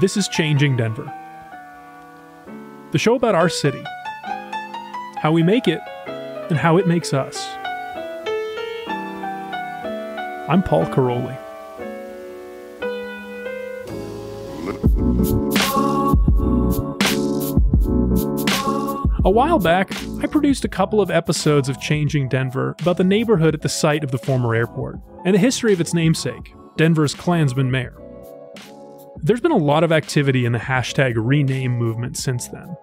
This is Changing Denver, the show about our city, how we make it, and how it makes us. I'm Paul Caroli. A while back, I produced a couple of episodes of Changing Denver about the neighborhood at the site of the former airport, and the history of its namesake, Denver's Klansman mayor. There's been a lot of activity in the hashtag rename movement since then,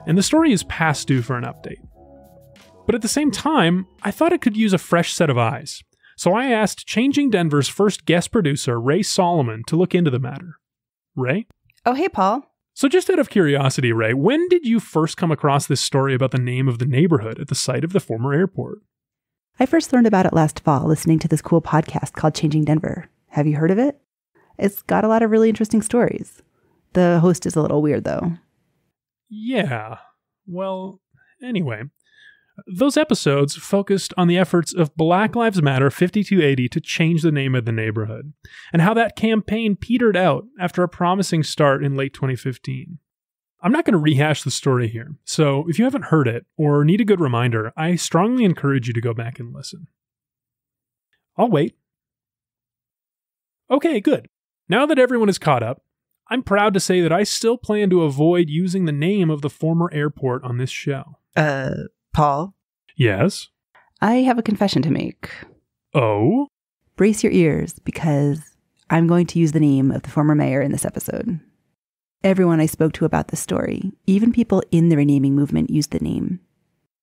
and the story is past due for an update. But at the same time, I thought it could use a fresh set of eyes, so I asked Changing Denver's first guest producer, Rae Solomon, to look into the matter. Rae? Oh, hey, Paul. So just out of curiosity, Rae, when did you first come across this story about the name of the neighborhood at the site of the former airport? I first learned about it last fall listening to this cool podcast called Changing Denver. Have you heard of it? It's got a lot of really interesting stories. The host is a little weird, though. Yeah. Well, anyway, those episodes focused on the efforts of Black Lives Matter 5280 to change the name of the neighborhood, and how that campaign petered out after a promising start in late 2015. I'm not going to rehash the story here, so if you haven't heard it or need a good reminder, I strongly encourage you to go back and listen. I'll wait. Okay, good. Now that everyone is caught up, I'm proud to say that I still plan to avoid using the name of the former airport on this show. Paul? Yes? I have a confession to make. Oh? Brace your ears, because I'm going to use the name of the former mayor in this episode. Everyone I spoke to about this story, even people in the renaming movement, used the name.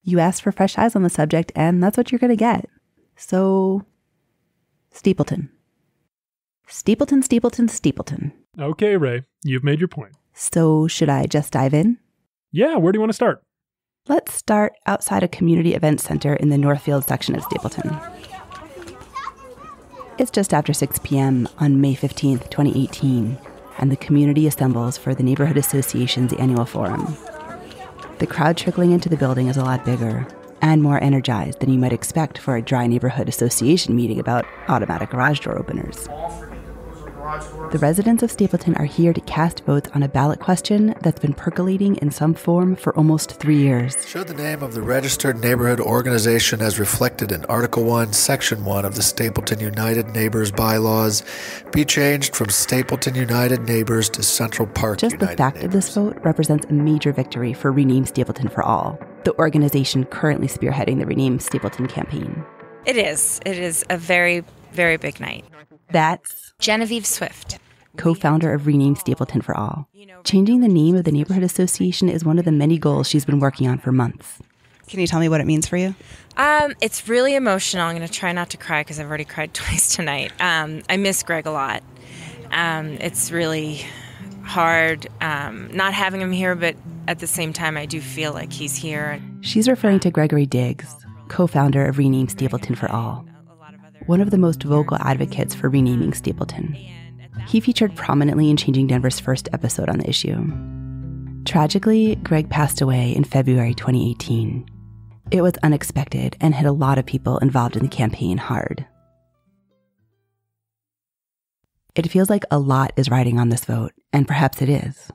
You asked for fresh eyes on the subject, and that's what you're going to get. So, Steepleton. Steepleton, Steepleton, Steepleton. Okay, Rae, you've made your point. So, should I just dive in? Yeah, where do you want to start? Let's start outside a community event center in the Northfield section of Stapleton. It's just after 6 p.m. on May 15th, 2018, and the community assembles for the Neighborhood Association's annual forum. The crowd trickling into the building is a lot bigger and more energized than you might expect for a dry neighborhood association meeting about automatic garage door openers. The residents of Stapleton are here to cast votes on a ballot question that's been percolating in some form for almost 3 years. Should the name of the registered neighborhood organization as reflected in Article 1, Section 1 of the Stapleton United Neighbors Bylaws be changed from Stapleton United Neighbors to Central Park Just United the fact Neighbors? of this vote represents a major victory for Rename Stapleton for All, the organization currently spearheading the Rename Stapleton campaign. It is a very, very big night. That's Genevieve Swift, co-founder of Rename Stapleton for All. Changing the name of the neighborhood association is one of the many goals she's been working on for months. Can you tell me what it means for you? It's really emotional. I'm going to try not to cry because I've already cried twice tonight. I miss Greg a lot. It's really hard not having him here, but at the same time, I do feel like he's here. She's referring to Gregory Diggs, co-founder of Rename Stapleton for All, one of the most vocal advocates for renaming Stapleton. He featured prominently in Changing Denver's first episode on the issue. Tragically, Greg passed away in February 2018. It was unexpected and hit a lot of people involved in the campaign hard. It feels like a lot is riding on this vote, and perhaps it is.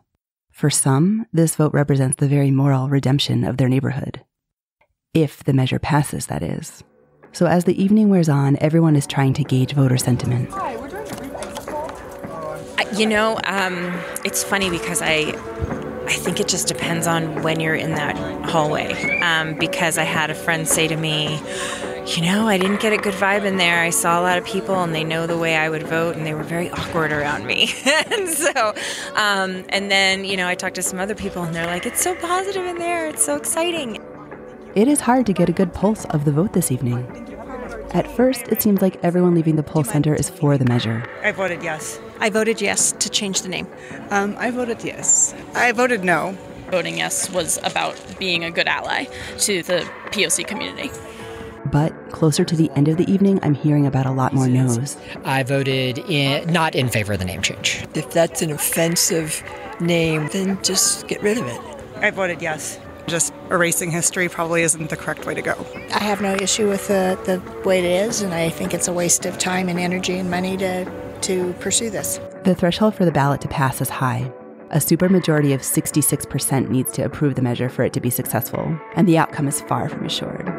For some, this vote represents the very moral redemption of their neighborhood. If the measure passes, that is. So as the evening wears on, everyone is trying to gauge voter sentiment. It's funny because I think it just depends on when you're in that hallway. Because I had a friend say to me, I didn't get a good vibe in there. I saw a lot of people and they know the way I would vote and they were very awkward around me. And then, I talked to some other people and they're like, it's so positive in there. It's so exciting. It is hard to get a good pulse of the vote this evening. At first, it seems like everyone leaving the poll center is for the measure. I voted yes. I voted yes to change the name. I voted yes. I voted no. Voting yes was about being a good ally to the POC community. But closer to the end of the evening, I'm hearing about a lot more no's. I voted not in favor of the name change. If that's an offensive name, then just get rid of it. I voted yes. Just erasing history probably isn't the correct way to go. I have no issue with the way it is, and I think it's a waste of time and energy and money to pursue this. The threshold for the ballot to pass is high. A supermajority of 66% needs to approve the measure for it to be successful, and the outcome is far from assured.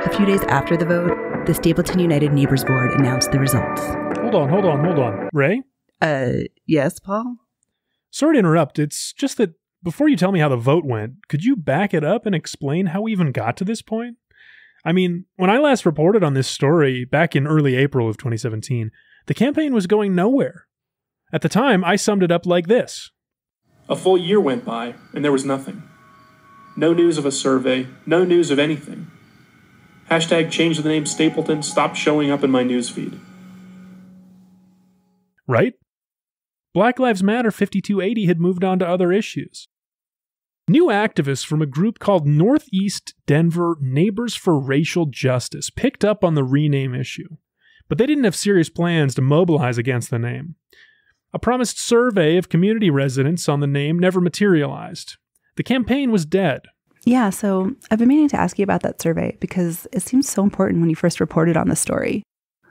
A few days after the vote, the Stapleton United Neighbors Board announced the results. Hold on. Rae? Yes, Paul? Sorry to interrupt. It's just that before you tell me how the vote went, could you back it up and explain how we even got to this point? I mean, when I last reported on this story back in early April of 2017, the campaign was going nowhere. At the time, I summed it up like this. A full year went by, and there was nothing. No news of a survey, no news of anything. Hashtag change the name Stapleton stopped showing up in my newsfeed. Right? Black Lives Matter 5280 had moved on to other issues. New activists from a group called Northeast Denver Neighbors for Racial Justice picked up on the rename issue, but they didn't have serious plans to mobilize against the name. A promised survey of community residents on the name never materialized. The campaign was dead. Yeah, so I've been meaning to ask you about that survey because it seems so important when you first reported on the story.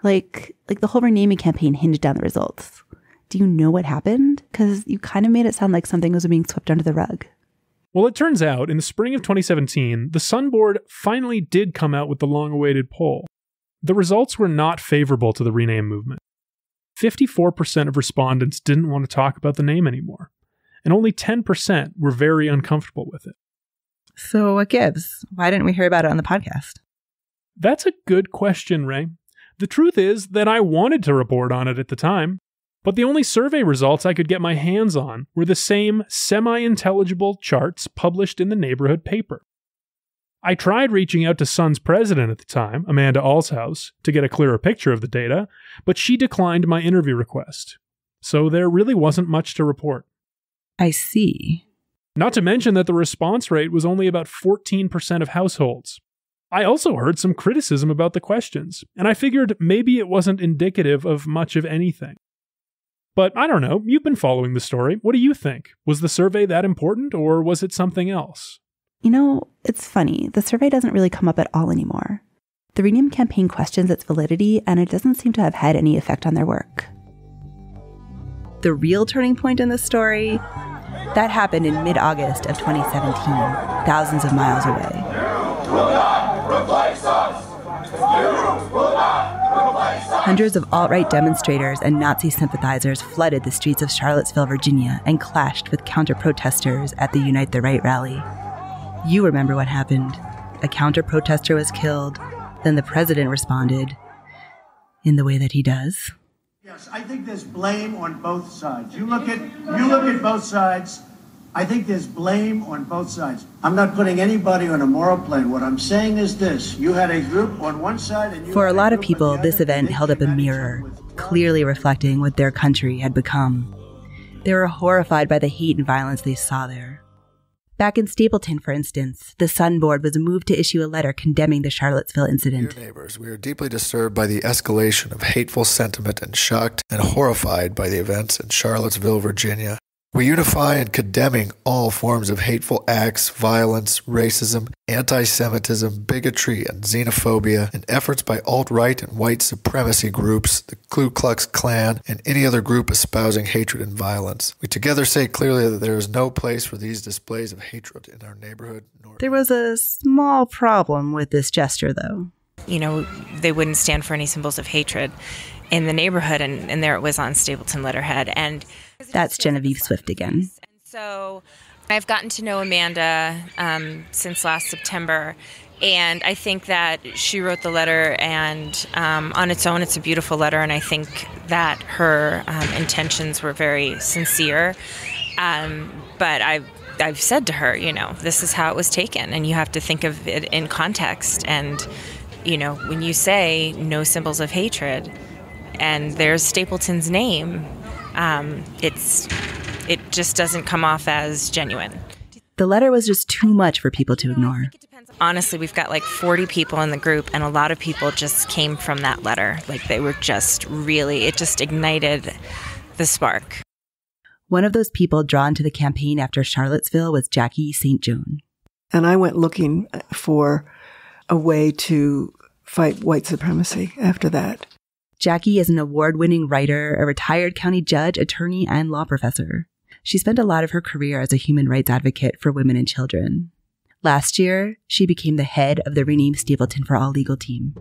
Like the whole renaming campaign hinged on the results. Do you know what happened? Because you kind of made it sound like something was being swept under the rug. Well, it turns out, in the spring of 2017, the Sun Board finally did come out with the long-awaited poll. The results were not favorable to the rename movement. 54% of respondents didn't want to talk about the name anymore, and only 10% were very uncomfortable with it. So what gives? Why didn't we hear about it on the podcast? That's a good question, Rae. The truth is that I wanted to report on it at the time, but the only survey results I could get my hands on were the same semi-intelligible charts published in the neighborhood paper. I tried reaching out to Sun's president at the time, Amanda Alshouse, to get a clearer picture of the data, but she declined my interview request. So there really wasn't much to report. I see. Not to mention that the response rate was only about 14% of households. I also heard some criticism about the questions, and I figured maybe it wasn't indicative of much of anything. But I don't know, you've been following the story. What do you think? Was the survey that important, or was it something else? You know, it's funny. The survey doesn't really come up at all anymore. The rename campaign questions its validity, and it doesn't seem to have had any effect on their work. The real turning point in this story, that happened in mid-August of 2017, thousands of miles away. You will not replace us! You will not replace us! Hundreds of alt-right demonstrators and Nazi sympathizers flooded the streets of Charlottesville, Virginia, and clashed with counter-protesters at the Unite the Right rally. You remember what happened. A counter-protester was killed, then the president responded in the way that he does. Yes, I think there's blame on both sides. You look at both sides. I think there's blame on both sides. I'm not putting anybody on a moral plane. What I'm saying is this. You had a group on one side and you... For a lot of people, this event held up a mirror, clearly reflecting what their country had become. They were horrified by the hate and violence they saw there. Back in Stapleton, for instance, the Sun Board was moved to issue a letter condemning the Charlottesville incident. Dear neighbors, we are deeply disturbed by the escalation of hateful sentiment and shocked and horrified by the events in Charlottesville, Virginia. We unify in condemning all forms of hateful acts, violence, racism, anti-Semitism, bigotry, and xenophobia, and efforts by alt-right and white supremacy groups, the Ku Klux Klan, and any other group espousing hatred and violence. We together say clearly that there is no place for these displays of hatred in our neighborhood. There was a small problem with this gesture, though. You know, they wouldn't stand for any symbols of hatred in the neighborhood, and there it was on Stapleton letterhead. And that's Genevieve Swift again. And so I've gotten to know Amanda since last September, and I think that she wrote the letter, and on its own, it's a beautiful letter, and I think that her intentions were very sincere. But I've said to her, you know, this is how it was taken, and you have to think of it in context. And, you know, when you say no symbols of hatred, and there's Stapleton's name, it just doesn't come off as genuine. The letter was just too much for people to ignore. Honestly, we've got like 40 people in the group, and a lot of people just came from that letter. Like they were just really, it just ignited the spark. One of those people drawn to the campaign after Charlottesville was Jackie St. John. And I went looking for a way to fight white supremacy after that. Jackie is an award-winning writer, a retired county judge, attorney, and law professor. She spent a lot of her career as a human rights advocate for women and children. Last year, she became the head of the Rename Stapleton for All legal team.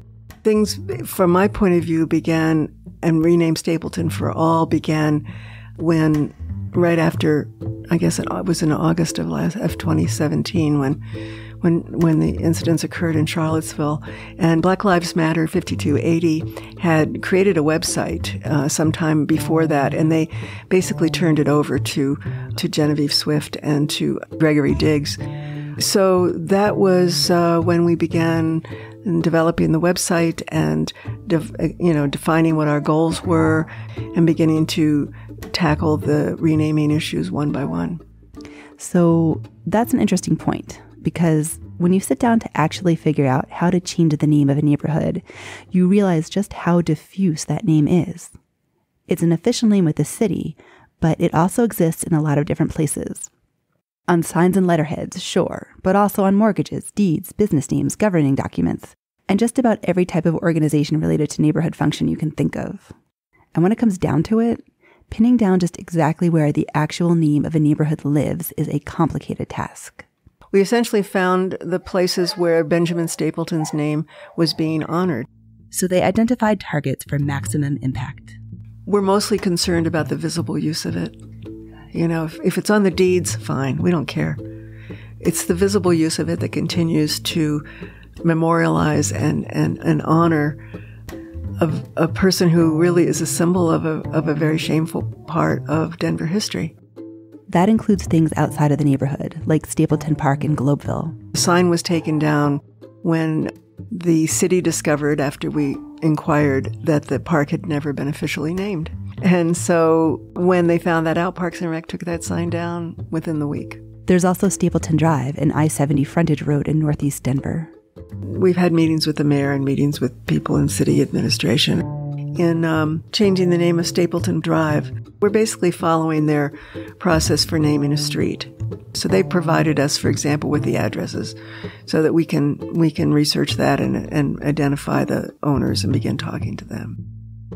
Things, from my point of view, began, and Rename Stapleton for All began when, right after, I guess it was in August of 2017, when the incidents occurred in Charlottesville, and Black Lives Matter 5280 had created a website sometime before that, and they basically turned it over to Genevieve Swift and to Gregory Diggs. So that was when we began developing the website and defining what our goals were and beginning to tackle the renaming issues one by one. So that's an interesting point, because when you sit down to actually figure out how to change the name of a neighborhood, you realize just how diffuse that name is. It's an official name with the city, but it also exists in a lot of different places. On signs and letterheads, sure, but also on mortgages, deeds, business names, governing documents, and just about every type of organization related to neighborhood function you can think of. And when it comes down to it, pinning down just exactly where the actual name of a neighborhood lives is a complicated task. We essentially found the places where Benjamin Stapleton's name was being honored. So they identified targets for maximum impact. We're mostly concerned about the visible use of it. You know, if it's on the deeds, fine, we don't care. It's the visible use of it that continues to memorialize and honor of a person who really is a symbol of a very shameful part of Denver history. That includes things outside of the neighborhood, like Stapleton Park in Globeville. The sign was taken down when the city discovered, after we inquired, that the park had never been officially named. And so when they found that out, Parks and Rec took that sign down within the week. There's also Stapleton Drive, an I-70 frontage road in northeast Denver. We've had meetings with the mayor and meetings with people in city administration. In changing the name of Stapleton Drive, we're basically following their process for naming a street. So they provided us, for example, with the addresses so that we can research that and identify the owners and begin talking to them.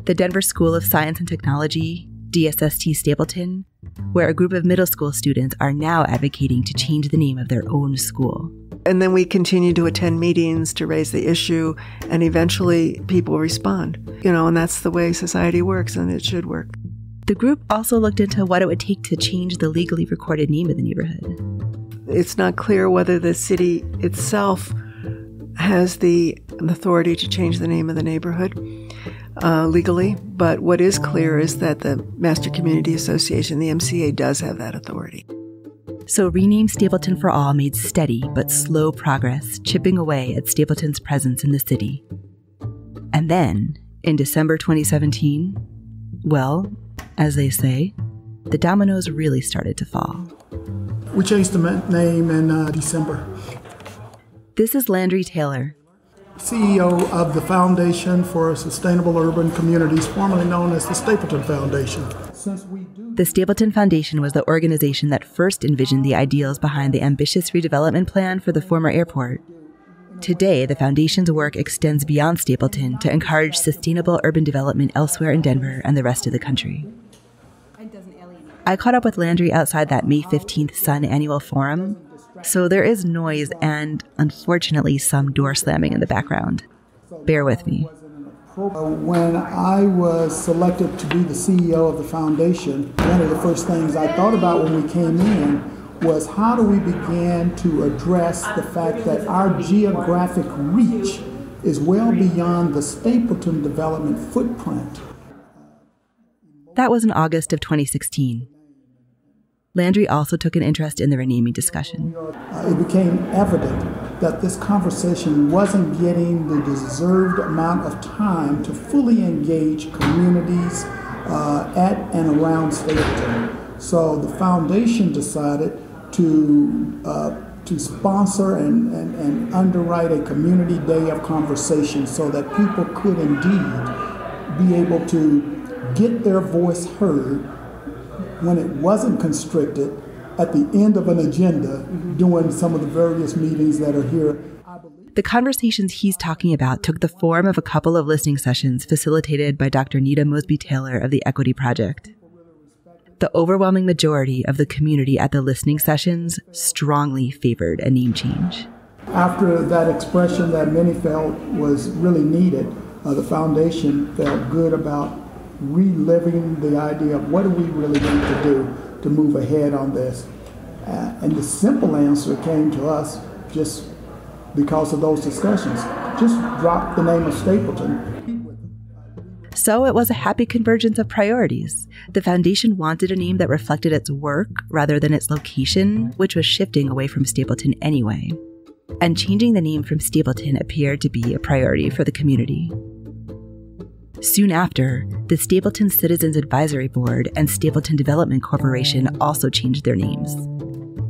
The Denver School of Science and Technology, DSST Stapleton, where a group of middle school students are now advocating to change the name of their own school. And then we continue to attend meetings to raise the issue, and eventually people respond. And that's the way society works, and it should work. The group also looked into what it would take to change the legally recorded name of the neighborhood. It's not clear whether the city itself has the authority to change the name of the neighborhood legally, but what is clear is that the Master Community Association, the MCA, does have that authority. So Rename Stapleton for All made steady but slow progress, chipping away at Stapleton's presence in the city. And then, in December 2017, well, as they say, the dominoes really started to fall. We changed the name in December. This is Landry Taylor, CEO of the Foundation for Sustainable Urban Communities, formerly known as the Stapleton Foundation. The Stapleton Foundation was the organization that first envisioned the ideals behind the ambitious redevelopment plan for the former airport. Today, the Foundation's work extends beyond Stapleton to encourage sustainable urban development elsewhere in Denver and the rest of the country. I caught up with Landry outside that May 15th Sun annual forum, so there is noise and, unfortunately, some door slamming in the background. Bear with me. When I was selected to be the CEO of the foundation, one of the first things I thought about when we came in was how do we begin to address the fact that our geographic reach is well beyond the Stapleton development footprint. That was in August of 2016. Landry also took an interest in the renaming discussion. It became evident that this conversation wasn't getting the deserved amount of time to fully engage communities at and around Stapleton. So the foundation decided to sponsor and underwrite a community day of conversation so that people could indeed be able to get their voice heard when it wasn't constricted at the end of an agenda during some of the various meetings that are here. The conversations he's talking about took the form of a couple of listening sessions facilitated by Dr. Nita Mosby Taylor of the Equity Project. The overwhelming majority of the community at the listening sessions strongly favored a name change. After that expression that many felt was really needed, the foundation felt good about reliving the idea of what do we really need to do to move ahead on this. And the simple answer came to us just because of those discussions. Just drop the name of Stapleton. So it was a happy convergence of priorities. The foundation wanted a name that reflected its work rather than its location, which was shifting away from Stapleton anyway. And changing the name from Stapleton appeared to be a priority for the community. Soon after, the Stapleton Citizens Advisory Board and Stapleton Development Corporation also changed their names.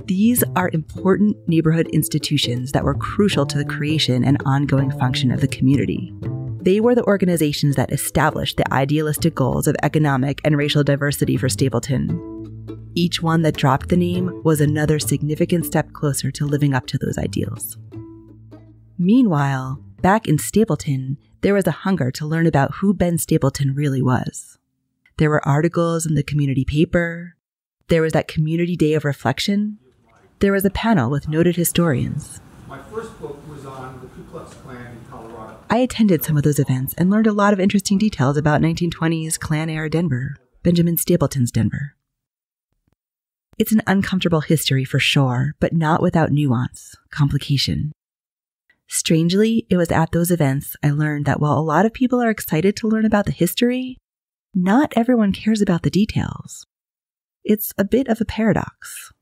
These are important neighborhood institutions that were crucial to the creation and ongoing function of the community. They were the organizations that established the idealistic goals of economic and racial diversity for Stapleton. Each one that dropped the name was another significant step closer to living up to those ideals. Meanwhile, back in Stapleton, there was a hunger to learn about who Ben Stapleton really was. There were articles in the community paper. There was that community day of reflection. There was a panel with noted historians. My first book was on the Ku Klux Klan in Colorado. I attended some of those events and learned a lot of interesting details about 1920s Klan-era Denver, Benjamin Stapleton's Denver. It's an uncomfortable history for sure, but not without nuance, complication. Strangely, it was at those events I learned that while a lot of people are excited to learn about the history, not everyone cares about the details. It's a bit of a paradox.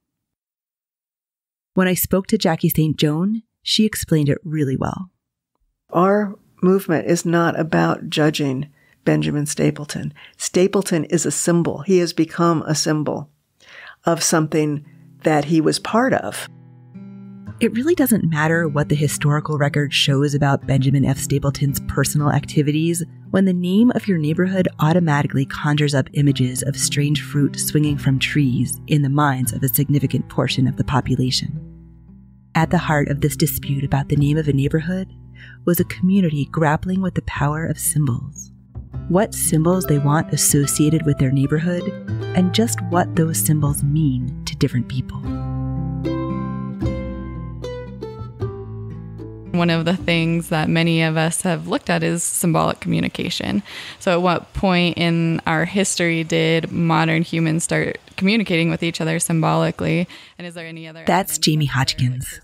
When I spoke to Jackie St. Joan, she explained it really well. Our movement is not about judging Benjamin Stapleton. Stapleton is a symbol. He has become a symbol of something that he was part of. It really doesn't matter what the historical record shows about Benjamin F. Stapleton's personal activities when the name of your neighborhood automatically conjures up images of strange fruit swinging from trees in the minds of a significant portion of the population. At the heart of this dispute about the name of a neighborhood was a community grappling with the power of symbols. What symbols they want associated with their neighborhood, and just what those symbols mean to different people. One of the things that many of us have looked at is symbolic communication. So at what point in our history did modern humans start communicating with each other symbolically? And is there any other... That's Jamie Hodgkins.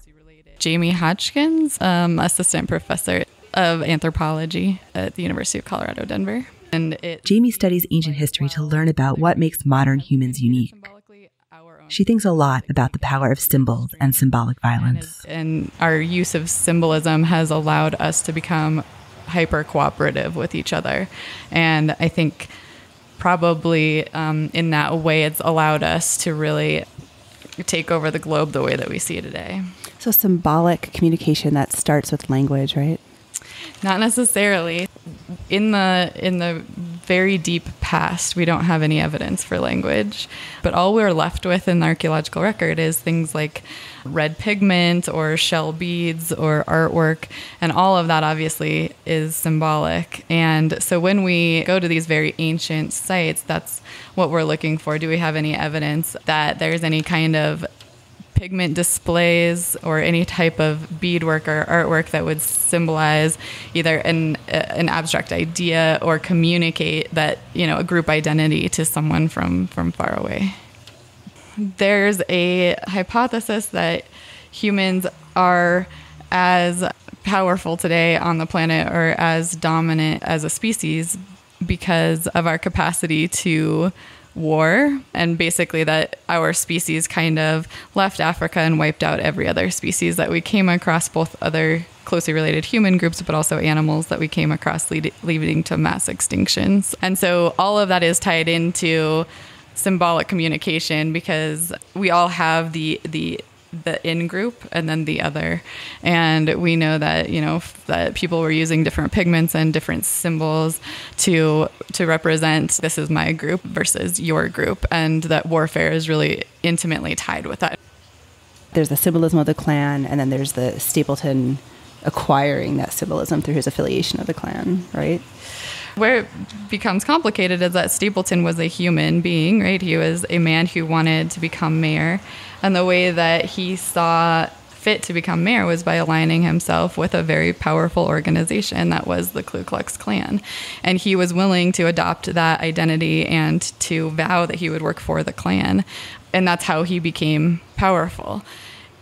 Jamie Hodgkins, assistant professor of anthropology at the University of Colorado, Denver. Jamie studies ancient history to learn about what makes modern humans unique. She thinks a lot about the power of symbols and symbolic violence. And our use of symbolism has allowed us to become hyper-cooperative with each other. And I think probably in that way, it's allowed us to really take over the globe the way that we see it today. So symbolic communication, that starts with language, right? Not necessarily. In the very deep past, we don't have any evidence for language. But all we're left with in the archaeological record is things like red pigment or shell beads or artwork. And all of that obviously is symbolic. And so when we go to these very ancient sites, that's what we're looking for. Do we have any evidence that there's any kind of pigment displays or any type of beadwork or artwork that would symbolize either an abstract idea or communicate that, a group identity to someone from far away? There's a hypothesis that humans are as powerful today on the planet or as dominant as a species because of our capacity to war, and basically that our species kind of left Africa and wiped out every other species that we came across, both other closely related human groups, but also animals that we came across, leading to mass extinctions. And so all of that is tied into symbolic communication because we all have the in group and then the other. And we know that, that people were using different pigments and different symbols to represent this is my group versus your group. And that warfare is really intimately tied with that. There's the symbolism of the Klan, and then there's the Stapleton acquiring that symbolism through his affiliation of the Klan, right? Where it becomes complicated is that Stapleton was a human being, right? He was a man who wanted to become mayor. And the way that he saw fit to become mayor was by aligning himself with a very powerful organization that was the Ku Klux Klan. And he was willing to adopt that identity and to vow that he would work for the Klan. And that's how he became powerful.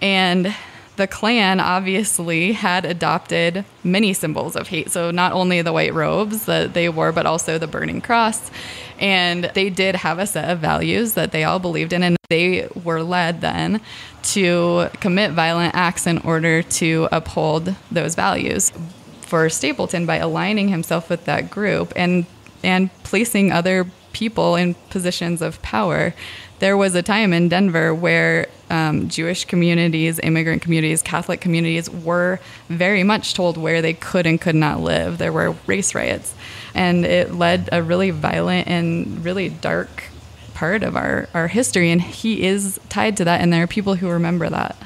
And the Klan obviously had adopted many symbols of hate. So not only the white robes that they wore, but also the burning cross. And they did have a set of values that they all believed in. And they were led then to commit violent acts in order to uphold those values. For Stapleton, by aligning himself with that group and placing other people in positions of power, there was a time in Denver where Jewish communities, immigrant communities, Catholic communities were very much told where they could and could not live. There were race riots. And it led a really violent and really dark part of our history. And he is tied to that, and there are people who remember that.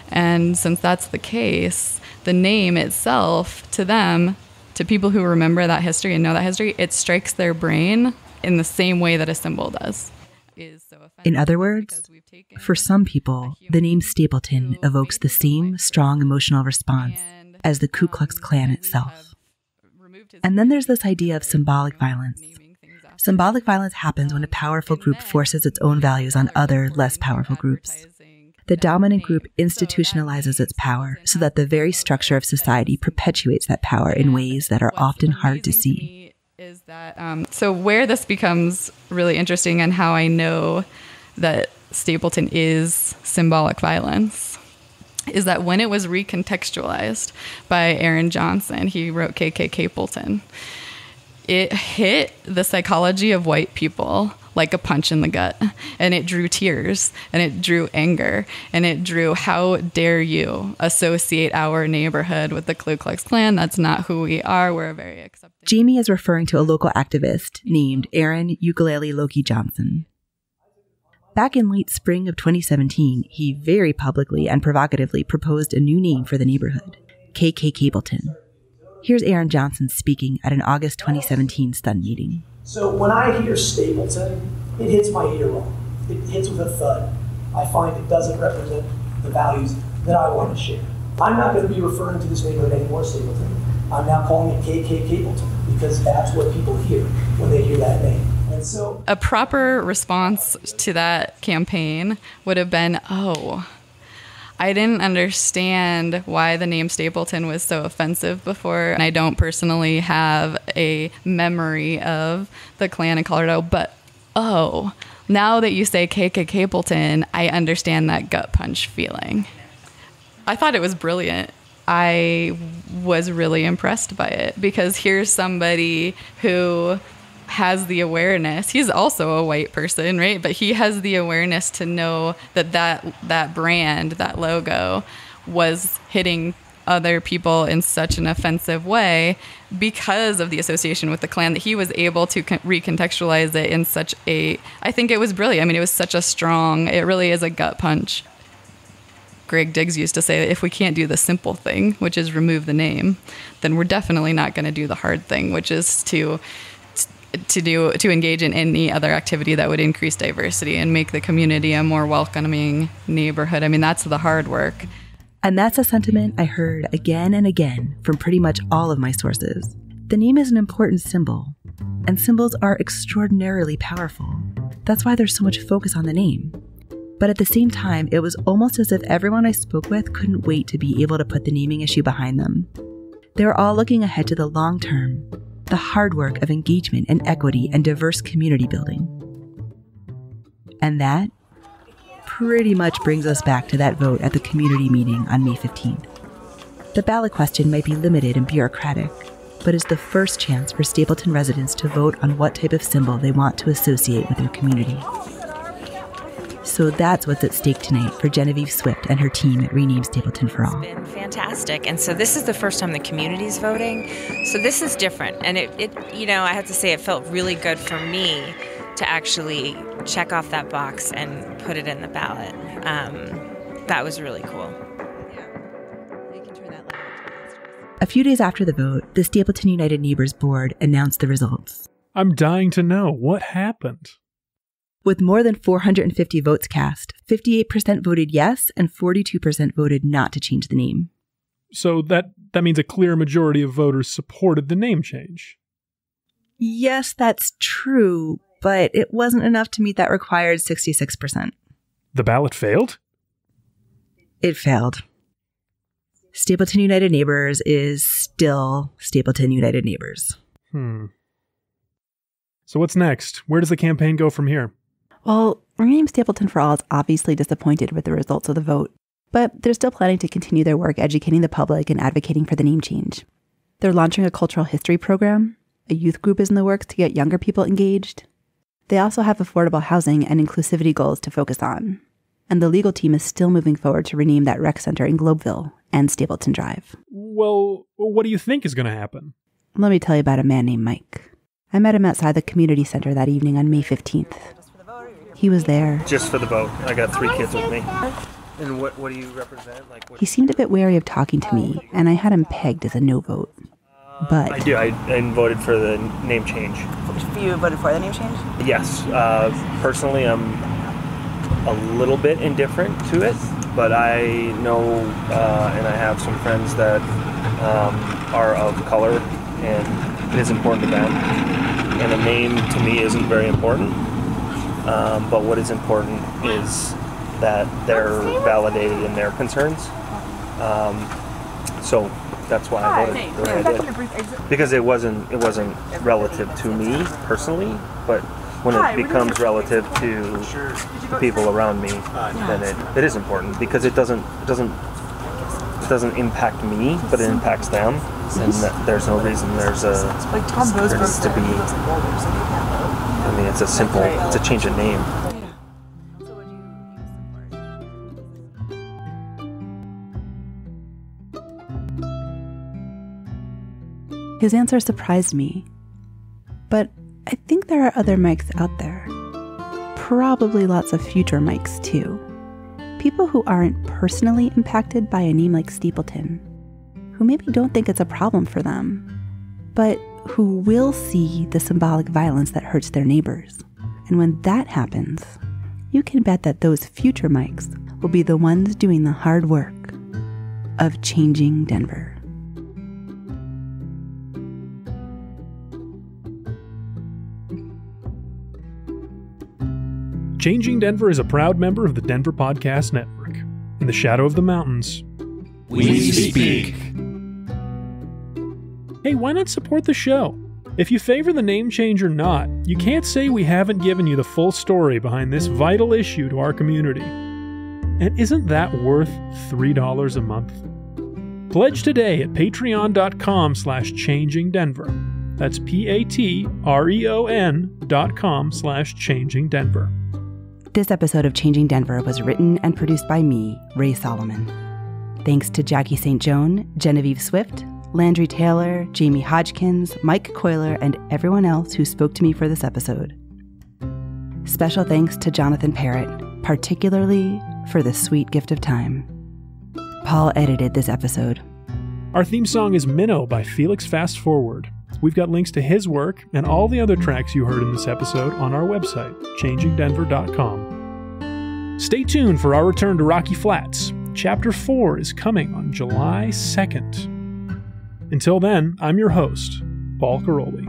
And since that's the case, the name itself, to them, to people who remember that history and know that history, it strikes their brain in the same way that a symbol does. In other words, for some people, the name Stapleton evokes the same strong emotional response as the Ku Klux Klan itself. And then there's this idea of symbolic violence. Symbolic violence happens when a powerful group forces its own values on other, less powerful groups. The dominant group institutionalizes its power so that the very structure of society perpetuates that power in ways that are often hard to see. Is that so where this becomes really interesting and how I know that Stapleton is symbolic violence is that when it was recontextualized by Aaron Johnson, he wrote KKK Stapleton, it hit the psychology of white people like a punch in the gut, and it drew tears, and it drew anger, and it drew, how dare you associate our neighborhood with the Ku Klux Klan? That's not who we are. We're very accepting. Jamie is referring to a local activist named Aaron Ukulele Loki Johnson. Back in late spring of 2017, he very publicly and provocatively proposed a new name for the neighborhood, KK Stapleton. Here's Aaron Johnson speaking at an August 2017 STUN meeting. So when I hear Stapleton, it hits my ear wrong. It hits with a thud. I find it doesn't represent the values that I want to share. I'm not going to be referring to this neighborhood anymore, Stapleton. I'm now calling it KK Stapleton because that's what people hear when they hear that name. And so a proper response to that campaign would have been, oh, I didn't understand why the name Stapleton was so offensive before. And I don't personally have a memory of the Klan in Colorado, but oh, now that you say KK Stapleton, I understand that gut punch feeling. I thought it was brilliant. I was really impressed by it because here's somebody who has the awareness. He's also a white person, right? But he has the awareness to know that brand, that logo, was hitting other people in such an offensive way because of the association with the Klan that he was able to recontextualize it in such a, I think it was brilliant. I mean, it was such a strong, it really is a gut punch. Greg Diggs used to say that if we can't do the simple thing, which is remove the name, then we're definitely not going to do the hard thing, which is to engage in any other activity that would increase diversity and make the community a more welcoming neighborhood. I mean, that's the hard work. And that's a sentiment I heard again and again from pretty much all of my sources. The name is an important symbol, and symbols are extraordinarily powerful. That's why there's so much focus on the name. But at the same time, it was almost as if everyone I spoke with couldn't wait to be able to put the naming issue behind them. They were all looking ahead to the long term, the hard work of engagement and equity and diverse community building. And that pretty much brings us back to that vote at the community meeting on May 15th. The ballot question might be limited and bureaucratic, but is the first chance for Stapleton residents to vote on what type of symbol they want to associate with their community. So that's what's at stake tonight for Genevieve Swift and her team at Rename Stapleton for All. It's been fantastic. And so this is the first time the community's voting. So this is different. And it I have to say it felt really good for me to actually check off that box and put it in the ballot. That was really cool. A few days after the vote, the Stapleton United Neighbors Board announced the results. I'm dying to know what happened. With more than 450 votes cast, 58% voted yes and 42% voted not to change the name. So that means a clear majority of voters supported the name change. Yes, that's true, but it wasn't enough to meet that required 66%. The ballot failed? It failed. Stapleton United Neighbors is still Stapleton United Neighbors. So what's next? Where does the campaign go from here? Well, Rename Stapleton for All is obviously disappointed with the results of the vote, but they're still planning to continue their work educating the public and advocating for the name change. They're launching a cultural history program. A youth group is in the works to get younger people engaged. They also have affordable housing and inclusivity goals to focus on. And the legal team is still moving forward to rename that rec center in Globeville and Stapleton Drive. Well, what do you think is going to happen? Let me tell you about a man named Mike. I met him outside the community center that evening on May 15th. He was there. Just for the vote. I got 3 kids with me. And what do you represent? He seemed a bit wary of talking to me, and I had him pegged as a no vote. But I do. I voted for the name change. You voted for the name change? Yes. Personally, I'm a little bit indifferent to it, but I know and I have some friends that are of color, and it is important to them. And a name to me isn't very important, but what is important is that they're validated in their concerns. So that's why I voted the way I did, because it wasn't relative to me personally, but when it becomes relative to the people around me, then it is important, because it doesn't impact me, but it impacts them, and there's no reason there needs to be. I mean, it's a change of name. his answer surprised me. But I think there are other Mikes out there. Probably lots of future Mikes, too. People who aren't personally impacted by a name like Stapleton, who maybe don't think it's a problem for them, but who will see the symbolic violence that hurts their neighbors. And when that happens, you can bet that those future Mikes will be the ones doing the hard work of changing Denver. Changing Denver is a proud member of the Denver Podcast Network. In the shadow of the mountains, we speak. Hey, why not support the show? If you favor the name change or not, you can't say we haven't given you the full story behind this vital issue to our community. And isn't that worth $3 a month? Pledge today at patreon.com/changingdenver. That's patreon.com/changingdenver. This episode of Changing Denver was written and produced by me, Rae Solomon. Thanks to Jackie St. Joan, Genevieve Swift, Landry Taylor, Jamie Hodgkins, Mike Coiler, and everyone else who spoke to me for this episode. Special thanks to Jonathan Parrott, particularly for the sweet gift of time. Paul edited this episode. Our theme song is Minnow by Felix Fast4ward. We've got links to his work and all the other tracks you heard in this episode on our website, changingdenver.com. Stay tuned for our return to Rocky Flats. Chapter 4 is coming on July 2nd. Until then, I'm your host, Paul Caroli.